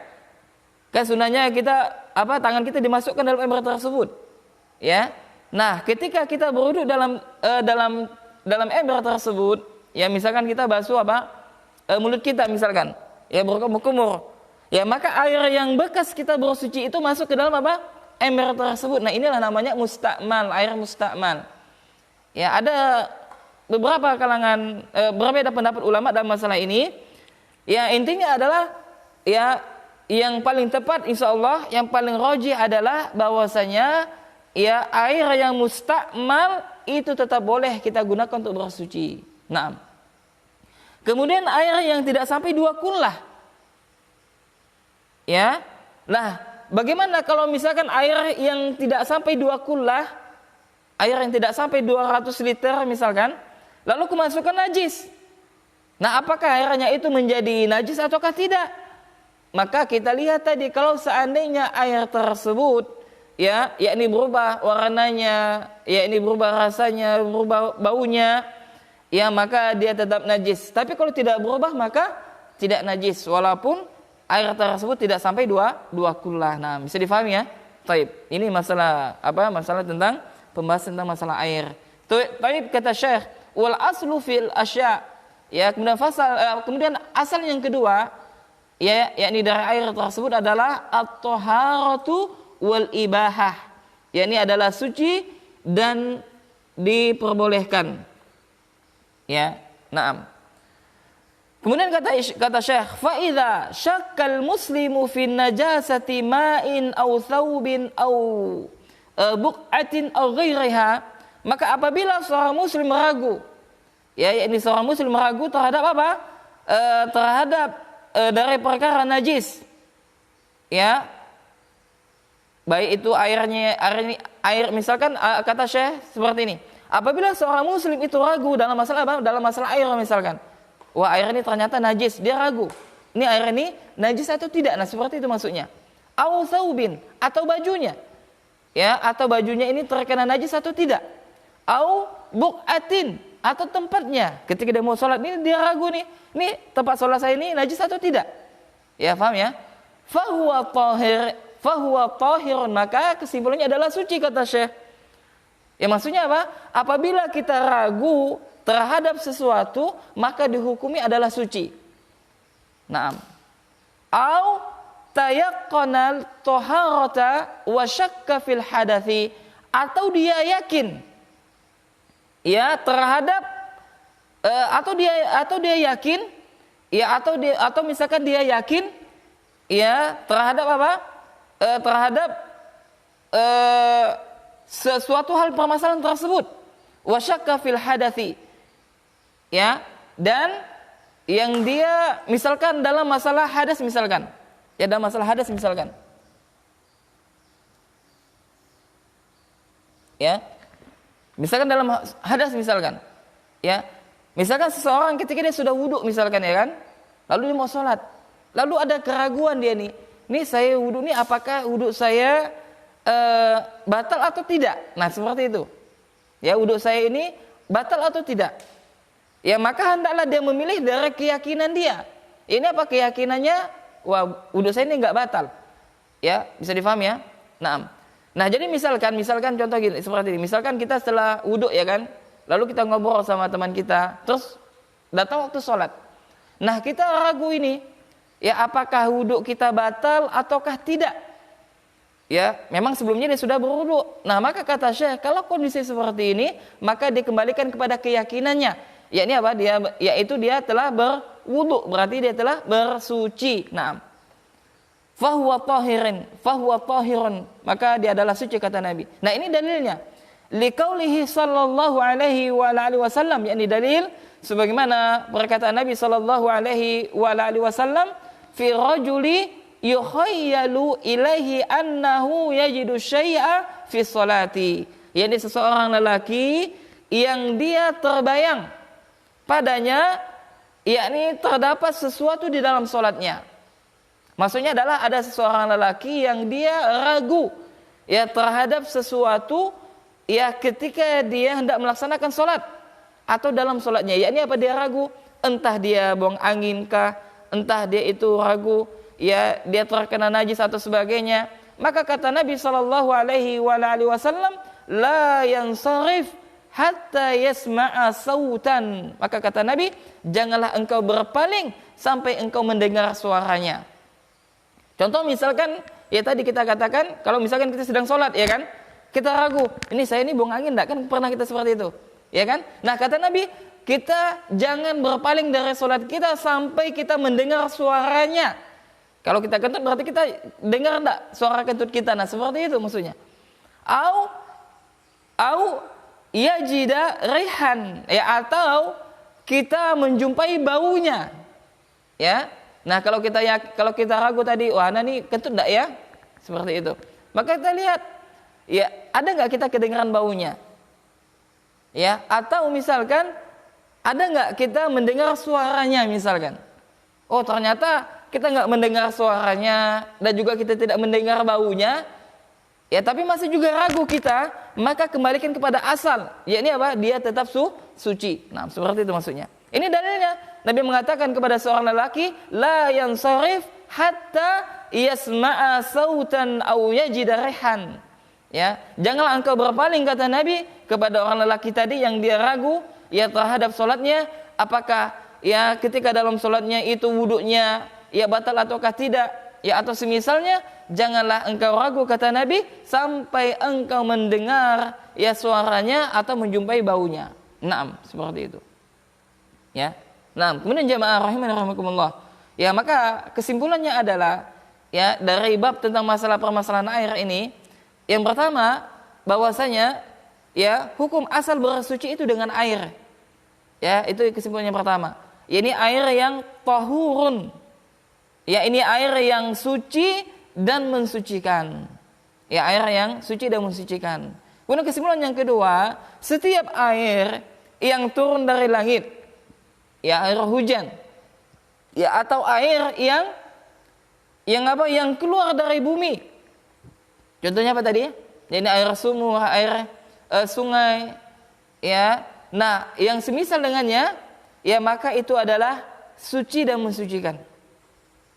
Kan sunahnya kita tangan kita dimasukkan dalam ember tersebut. Ya. Nah, ketika kita berwudhu dalam ember tersebut, ya misalkan kita basuh mulut kita misalkan, ya berkumur. Ya, maka air yang bekas kita bersuci itu masuk ke dalam ember tersebut. Nah, inilah namanya mustakmal, air mustakmal. Ya, ada beberapa kalangan berbeda pendapat ulama dalam masalah ini. Ya, intinya adalah ya yang paling tepat insyaallah, yang paling rajih adalah bahwasanya ya air yang mustakmal itu tetap boleh kita gunakan untuk bersuci. Naam. Kemudian air yang tidak sampai 2 kullah. Ya. Nah, bagaimana kalau misalkan air yang tidak sampai 2 kullah, air yang tidak sampai 200 liter misalkan, lalu kemasukan najis. Nah, apakah airnya itu menjadi najis ataukah tidak? Maka kita lihat tadi, kalau seandainya air tersebut ya, yakni berubah warnanya, yakni berubah rasanya, berubah baunya, ya maka dia tetap najis. Tapi kalau tidak berubah maka tidak najis, walaupun air tersebut tidak sampai 2 kullah. Nah, bisa difahami ya? Taib. Ini masalah masalah tentang pembahasan tentang masalah air. Taib kata Syekh, wal aslu fil asya. Ya, kemudian asal yang kedua, ya yakni dari air tersebut adalah at-taharatu wal ibahah. Yakni adalah suci dan diperbolehkan. Ya, na'am. Kemudian kata Syekh, fa idza syakkal muslimu fi najasati ma'in aw thawbin aw buq'atin aw ghairiha, maka apabila seorang muslim ragu, ya ini seorang muslim ragu terhadap terhadap dari perkara najis, ya baik itu air misalkan, kata Syekh seperti ini, apabila seorang muslim itu ragu dalam masalah air misalkan, wah air ini ternyata najis, dia ragu, ini air ini najis atau tidak. Nah, seperti itu maksudnya. Aw thawbin, atau bajunya, ya, atau bajunya ini terkena najis atau tidak. Au buqatin, atau tempatnya, ketika dia mau sholat ini dia ragu nih tempat sholat saya ini najis atau tidak. Ya, paham ya? Fahuwa tahirun, maka kesimpulannya adalah suci, kata Syekh. Ya, maksudnya apa? Apabila kita ragu terhadap sesuatu, maka dihukumi adalah suci. Naam. Au tayaqqanal taharata wa syakka fil hadathi, atau dia yakin ya terhadap atau dia yakin ya atau misalkan dia yakin ya terhadap terhadap sesuatu hal permasalahan tersebut, wa syakka fil hadathi, ya, dan yang dia misalkan dalam masalah hadas misalkan, ya dalam masalah hadas misalkan, ya misalkan dalam hadas misalkan, ya Misalkan seseorang ketika dia sudah wudhu misalkan ya kan, lalu dia mau sholat, lalu ada keraguan dia nih saya wudhu nih apakah wudhu saya batal atau tidak? Nah seperti itu. Ya wudhu saya ini batal atau tidak? Ya maka hendaklah dia memilih dari keyakinan dia. Ini apa keyakinannya? Wah wudhu saya ini nggak batal. Ya bisa difahami ya. Nah jadi misalkan contoh gini seperti ini. Misalkan kita setelah wudhu ya kan, lalu kita ngobrol sama teman kita, terus datang waktu sholat. Nah kita ragu ini, ya apakah wudhu kita batal ataukah tidak? Ya memang sebelumnya dia sudah berwudhu. Nah maka kata Syekh, kalau kondisi seperti ini, maka dikembalikan kepada keyakinannya. Yakni apa? Yaitu dia telah berwudhu, berarti dia telah bersuci. Nah, fahuwa tahirun, maka dia adalah suci kata Nabi. Nah ini dalilnya. Liqaulihi sallallahu alaihi wa alihi wasallam, yakni dalil sebagaimana perkataan Nabi sallallahu alaihi wa alihi wasallam fi rajuli yukhayyalu ilaihi annahu yajidu syai'a fi sholati, yakni seseorang lelaki yang dia terbayang padanya yakni terdapat sesuatu di dalam salatnya. Maksudnya adalah ada seseorang lelaki yang dia ragu ya terhadap sesuatu ya ketika dia hendak melaksanakan sholat atau dalam sholatnya, yakni apa dia ragu, entah dia buang angin kah, entah dia itu ragu ya dia terkena najis atau sebagainya. Maka kata Nabi sallallahu alaihi wasallam, la yansarif hatta yasma'a sautan. Maka kata Nabi, janganlah engkau berpaling sampai engkau mendengar suaranya. Contoh misalkan ya tadi kita katakan kalau misalkan kita sedang sholat ya kan, kita ragu, ini saya ini buang angin enggak? Kan pernah kita seperti itu. Ya kan? Nah, kata Nabi, kita jangan berpaling dari sholat kita sampai kita mendengar suaranya. Kalau kita kentut berarti kita dengar enggak suara kentut kita? Nah, seperti itu maksudnya. Au yajida rihan, ya atau kita menjumpai baunya. Ya. Nah, kalau kita ragu tadi, wah nah nih kentut enggak ya? Seperti itu. Maka kita lihat ya, ada nggak kita kedengaran baunya? Ya, atau misalkan ada nggak kita mendengar suaranya misalkan? Oh ternyata kita nggak mendengar suaranya dan juga kita tidak mendengar baunya. Ya, tapi masih juga ragu kita, maka kembalikan kepada asal. Yakni apa? Dia tetap suci. Nah, seperti itu maksudnya. Ini dalilnya. Nabi mengatakan kepada seorang lelaki, la yansarif hatta yasma'a sautan aw yajida rihan. Ya, janganlah engkau berpaling kata Nabi kepada orang lelaki tadi yang dia ragu ya terhadap sholatnya, apakah ya ketika dalam sholatnya itu wudunya ya batal ataukah tidak, ya atau semisalnya, janganlah engkau ragu kata Nabi sampai engkau mendengar ya suaranya atau menjumpai baunya. Naam, seperti itu. Ya. Nah, kemudian jamaah rahimani rahimakumullah. Ya, maka kesimpulannya adalah ya dari bab tentang masalah permasalahan air ini, yang pertama bahwasanya ya hukum asal bersuci itu dengan air. Ya, itu kesimpulannya pertama. Ya, ini air yang tahurun. Ya, ini air yang suci dan mensucikan. Ya, air yang suci dan mensucikan. Kemudian kesimpulan yang kedua, setiap air yang turun dari langit, ya air hujan, ya atau air yang keluar dari bumi. Contohnya apa tadi? Jadi air sumur, air sungai, ya. Nah, yang semisal dengannya, ya maka itu adalah suci dan mensucikan.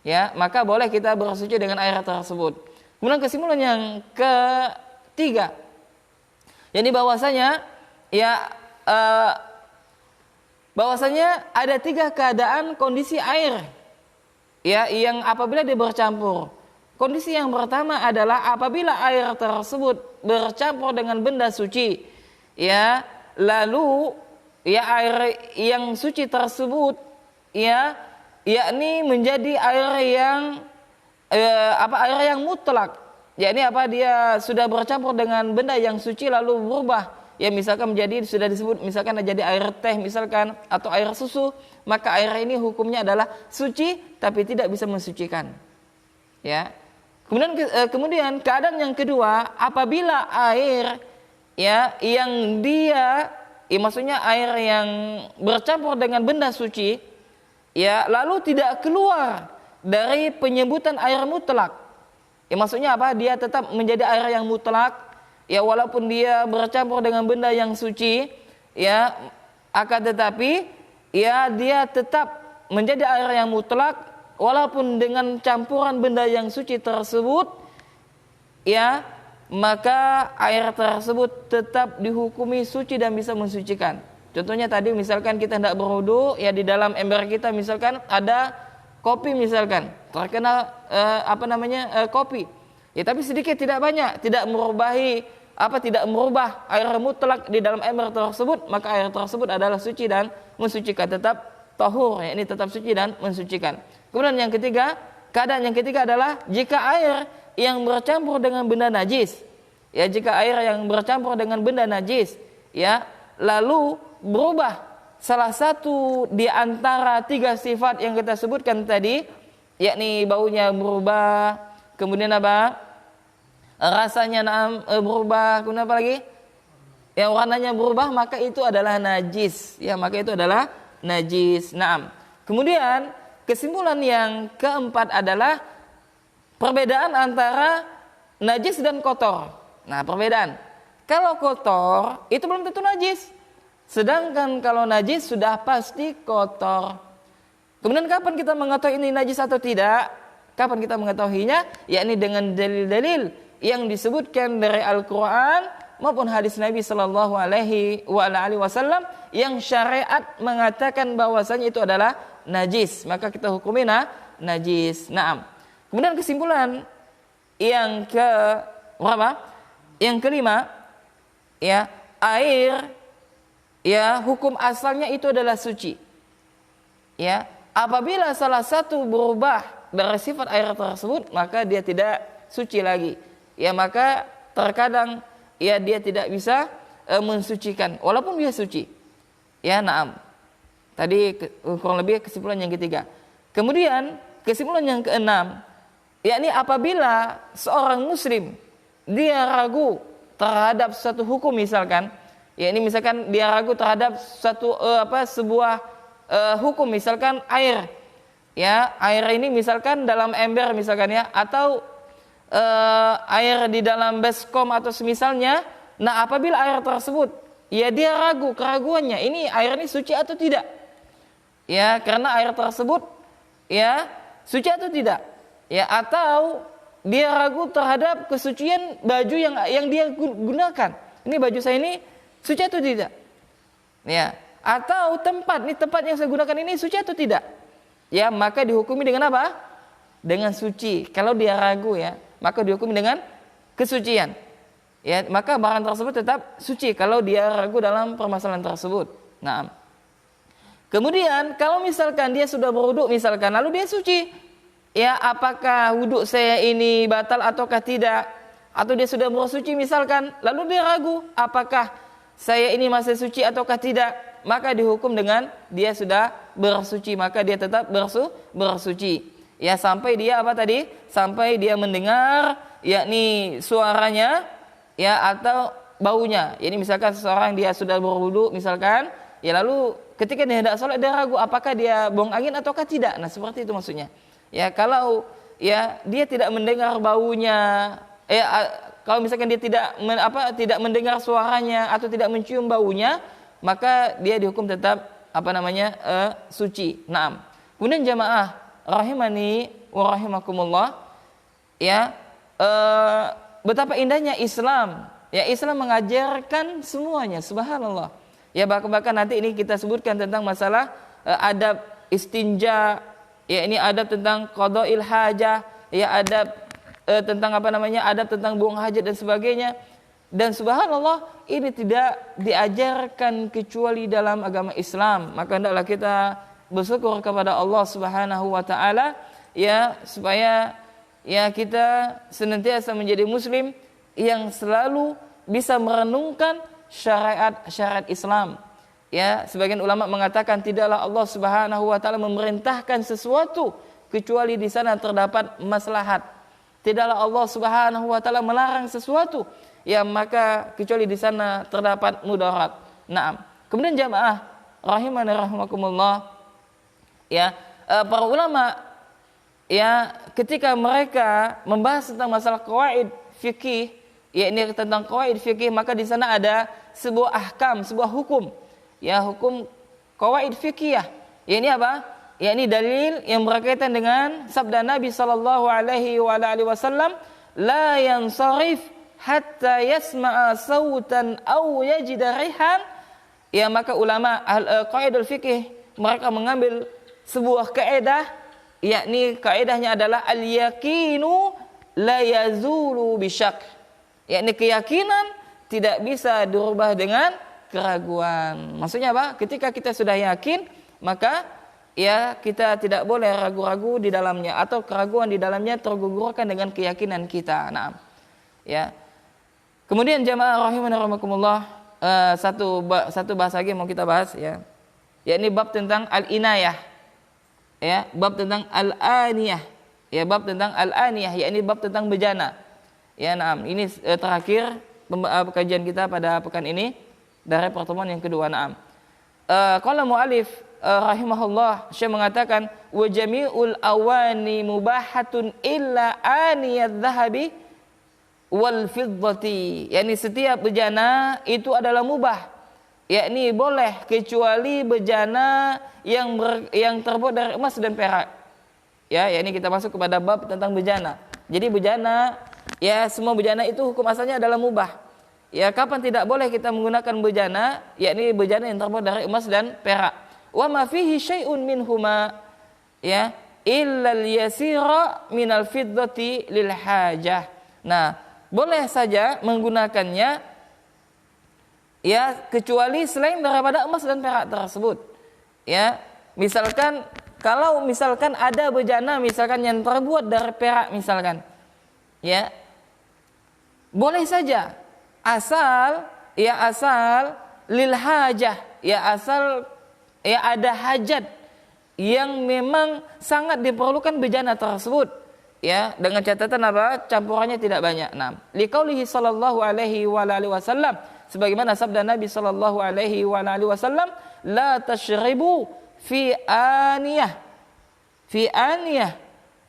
Ya, maka boleh kita bersuci dengan air tersebut. Kemudian kesimpulan yang ketiga, yakni bahwasanya ya bahwasanya ada 3 keadaan kondisi air ya yang apabila dia bercampur. Kondisi yang pertama adalah apabila air tersebut bercampur dengan benda suci, ya, lalu ya air yang suci tersebut ya yakni menjadi air yang air yang mutlak. Yakni apa, dia sudah bercampur dengan benda yang suci lalu berubah. Ya misalkan menjadi sudah disebut misalkan jadi air teh misalkan atau air susu, maka air ini hukumnya adalah suci tapi tidak bisa mensucikan. Ya. Kemudian keadaan yang kedua, apabila air ya yang dia maksudnya air yang bercampur dengan benda suci, ya, lalu tidak keluar dari penyebutan air mutlak. Maksudnya apa? Dia tetap menjadi air yang mutlak, ya, walaupun dia bercampur dengan benda yang suci, ya, akan tetapi ya dia tetap menjadi air yang mutlak walaupun dengan campuran benda yang suci tersebut, ya, maka air tersebut tetap dihukumi suci dan bisa mensucikan. Contohnya tadi misalkan kita hendak berwudu, ya, di dalam ember kita misalkan ada kopi misalkan, terkena kopi. Ya, tapi sedikit tidak banyak, tidak merubah air mutlak di dalam ember tersebut, maka air tersebut adalah suci dan mensucikan, tetap tahur, ya, ini tetap suci dan mensucikan. Kemudian yang ketiga, keadaan yang ketiga adalah jika air yang bercampur dengan benda najis, ya, jika air yang bercampur dengan benda najis, ya, lalu berubah salah satu di antara 3 sifat yang kita sebutkan tadi, yakni baunya berubah, kemudian apa, rasanya berubah, kemudian apa lagi, yang warnanya berubah, maka itu adalah najis, ya, maka itu adalah najis. Naam. Kemudian kesimpulan yang keempat adalah perbedaan antara najis dan kotor. Nah, perbedaan. Kalau kotor itu belum tentu najis. Sedangkan kalau najis sudah pasti kotor. Kemudian kapan kita mengetahui ini najis atau tidak? Kapan kita mengetahuinya? Yakni dengan dalil-dalil yang disebutkan dari Al-Qur'an maupun hadis Nabi sallallahu alaihi wasallam yang syariat mengatakan bahwasanya itu adalah najis. Maka kita hukumi najis. Naam. Kemudian kesimpulan yang ke berapa? Yang kelima, ya, air, ya, hukum asalnya itu adalah suci. Ya, apabila salah satu berubah dari sifat air tersebut, maka dia tidak suci lagi. Ya, maka terkadang ya dia tidak bisa mensucikan walaupun dia suci. Ya, naam. Tadi kurang lebih kesimpulan yang ketiga. Kemudian kesimpulan yang keenam, yakni apabila seorang muslim dia ragu terhadap suatu hukum misalkan, ya, ini misalkan dia ragu terhadap sebuah hukum misalkan air, ya, air ini misalkan dalam ember misalkan, ya, atau air di dalam baskom atau semisalnya. Nah, apabila air tersebut, ya, dia ragu keraguannya, ini air ini suci atau tidak, ya, karena air tersebut, ya, suci atau tidak, ya, atau dia ragu terhadap kesucian baju yang dia gunakan. Ini baju saya ini suci atau tidak? Ya, atau tempat yang saya gunakan ini suci atau tidak? Ya, maka dihukumi dengan apa? Dengan suci. Kalau dia ragu, ya, maka dihukumi dengan kesucian. Ya, maka barang tersebut tetap suci kalau dia ragu dalam permasalahan tersebut. Nah, kemudian kalau misalkan dia sudah berwudu misalkan, lalu dia suci, ya, apakah wudhu saya ini batal ataukah tidak? Atau dia sudah bersuci misalkan, lalu dia ragu apakah saya ini masih suci ataukah tidak? Maka dihukum dengan dia sudah bersuci, maka dia tetap bersuci. Ya, sampai dia apa tadi? Sampai dia mendengar, yakni suaranya, ya, atau baunya. Ini misalkan seseorang dia sudah berwudu misalkan, ya, lalu ketika dia hendak sholat dia ragu apakah dia buang angin ataukah tidak. Nah, seperti itu maksudnya. Ya, kalau, ya, dia tidak mendengar baunya, ya, kalau misalkan dia tidak mendengar suaranya atau tidak mencium baunya, maka dia dihukum tetap suci. Naam. Kemudian jamaah rahimani wa rahimakumullah, ya, betapa indahnya Islam. Ya, Islam mengajarkan semuanya, subhanallah. Ya, bahkan nanti ini kita sebutkan tentang masalah adab istinja. Ya, ini adab tentang qada'il hajah, ya, adab tentang adab tentang buang hajat dan sebagainya. Dan subhanallah, ini tidak diajarkan kecuali dalam agama Islam. Maka hendaklah kita bersyukur kepada Allah Subhanahu wa taala, ya, supaya, ya, kita senantiasa menjadi muslim yang selalu bisa merenungkan syariat Islam. Ya, sebagian ulama mengatakan tidaklah Allah Subhanahu wa taala memerintahkan sesuatu kecuali di sana terdapat maslahat. Tidaklah Allah Subhanahu wa taala melarang sesuatu, ya, maka kecuali di sana terdapat mudarat. Naam. Kemudian jamaah rahimani rahimakumullah, ya, para ulama ya ketika mereka membahas tentang masalah qawaid fikih, yakni tentang qawaid fikih, maka di sana ada sebuah ahkam, sebuah hukum, ya, hukum qawaid fikih, yakni apa? Yakni dalil yang berkaitan dengan sabda Nabi sallallahu alaihi wasallam, la yansarif hatta yasma'a sautan aw yajida rihan. Ya, maka ulama qaidul fikih mereka mengambil sebuah kaidah, yakni kaidahnya adalah al-yaqinu la yazulu bisyak. Yakni keyakinan tidak bisa dirubah dengan keraguan. Maksudnya apa? Ketika kita sudah yakin, maka ya kita tidak boleh ragu-ragu di dalamnya atau keraguan di dalamnya tergugurkan dengan keyakinan kita. Nah, ya. Kemudian jamaah rahimani rahimakumullah, satu bahasa lagi mau kita bahas, ya, yakni bab tentang al-inayah, ya, bab tentang al-aniyah, ya, bab tentang al-aniyah, yakni bab tentang bejana, ya. Nah, ini terakhir kajian kita pada pekan ini dari pertemuan yang kedua. Nah, qala mu'alif rahimahullah, Syekh mengatakan wa jami'ul awani mubahatun illa aniyadz dhahabi wal fiddati, yakni setiap bejana itu adalah mubah, yakni boleh kecuali bejana yang terbuat dari emas dan perak. Ya, yakni kita masuk kepada bab tentang bejana. Jadi bejana, ya, semua bejana itu hukum asalnya adalah mubah. Ya, kapan tidak boleh kita menggunakan bejana, yakni bejana yang terbuat dari emas dan perak. Wa ma fihi syai'un minhuma, ya, illa al-yasira minal fiddati lil hajah. Nah, boleh saja menggunakannya, ya, kecuali selain daripada emas dan perak tersebut. Ya, misalkan kalau misalkan ada bejana misalkan yang terbuat dari perak misalkan, ya, boleh saja asal lil hajah, ya, asal ya ada hajat yang memang sangat diperlukan bejana tersebut. Ya, dengan catatan apa? Campurannya tidak banyak. Nah, liqaulihi sallallahu alaihi wasallam, sebagaimana sabda Nabi sallallahu alaihi wasallam, la tashribu fi aniyah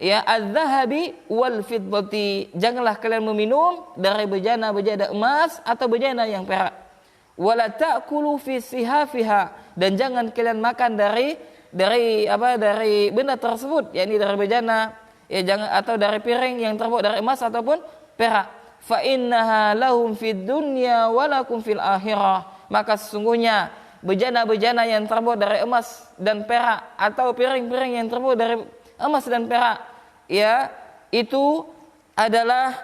ya adz-dzahabi wal fiddati, janganlah kalian meminum dari bejana emas atau bejana yang perak. Wala ta'kulu fi sihafiha, dan jangan kalian makan dari benda tersebut, yakni dari bejana, ya, jangan, atau dari piring yang terbuat dari emas ataupun perak. Fa innaha lahum fid dunya wa lakum fil akhirah, maka sesungguhnya bejana-bejana yang terbuat dari emas dan perak atau piring-piring yang terbuat dari emas dan perak, ya, itu adalah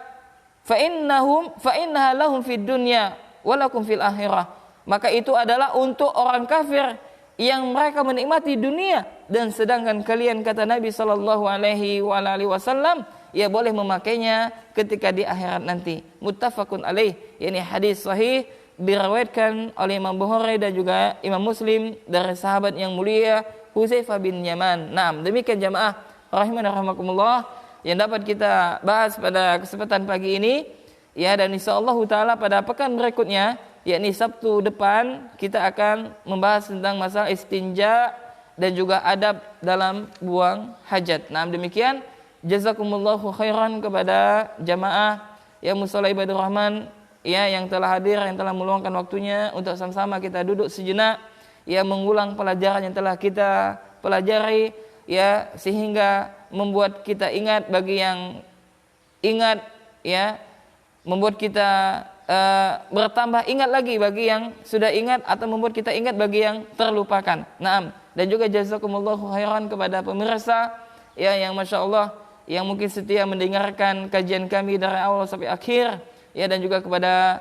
fa innaha lahum fid dunya wa lakum fil akhirah, maka itu adalah untuk orang kafir yang mereka menikmati dunia, dan sedangkan kalian, kata Nabi sallallahu alaihi wasallam, ya, boleh memakainya ketika di akhirat nanti. Muttafaqun alaih, yakni hadis sahih diriwayatkan oleh Imam Bukhari dan juga Imam Muslim dari sahabat yang mulia Hudzaifah bin Yaman. Nah, demikian jamaah rahimani rahimakumullah yang dapat kita bahas pada kesempatan pagi ini, ya, dan insyaallah taala pada pekan berikutnya, yakni Sabtu depan, kita akan membahas tentang masalah istinja dan juga adab dalam buang hajat. Nah, demikian, jazakumullahu khairan kepada jamaah yang musalla ibadur rahman, ya, yang telah hadir, yang telah meluangkan waktunya untuk sama-sama kita duduk sejenak, ya, mengulang pelajaran yang telah kita pelajari, ya, sehingga membuat kita ingat bagi yang ingat, ya, membuat kita bertambah ingat lagi bagi yang sudah ingat, atau membuat kita ingat bagi yang terlupakan. Naam. Dan juga jazakumullahu khairan kepada pemirsa, ya, yang masya Allah yang mungkin setia mendengarkan kajian kami dari awal sampai akhir, ya, dan juga kepada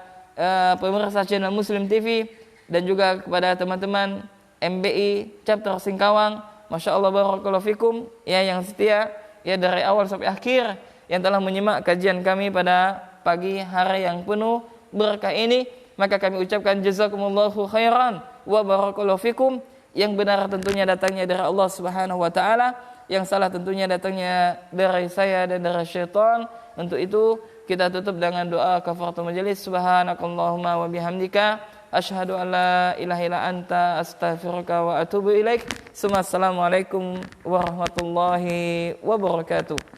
pemirsa channel Muslim TV, dan juga kepada teman-teman MBI chapter Singkawang, masya Allah barakallahu fikum, ya, yang setia, ya, dari awal sampai akhir, yang telah menyimak kajian kami pada pagi hari yang penuh berkah ini. Maka kami ucapkan jazakumullahu khairan wa barakallahu fikum. Yang benar tentunya datangnya dari Allah Subhanahu wa taala, yang salah tentunya datangnya dari saya dan dari syaitan. Untuk itu kita tutup dengan doa kafaratul majelis. Subhanakallahumma wa bihamdika Asyhadu an la ilaha illa anta astaghfiruka wa atubu ilaik. Assalamualaikum warahmatullahi wabarakatuh.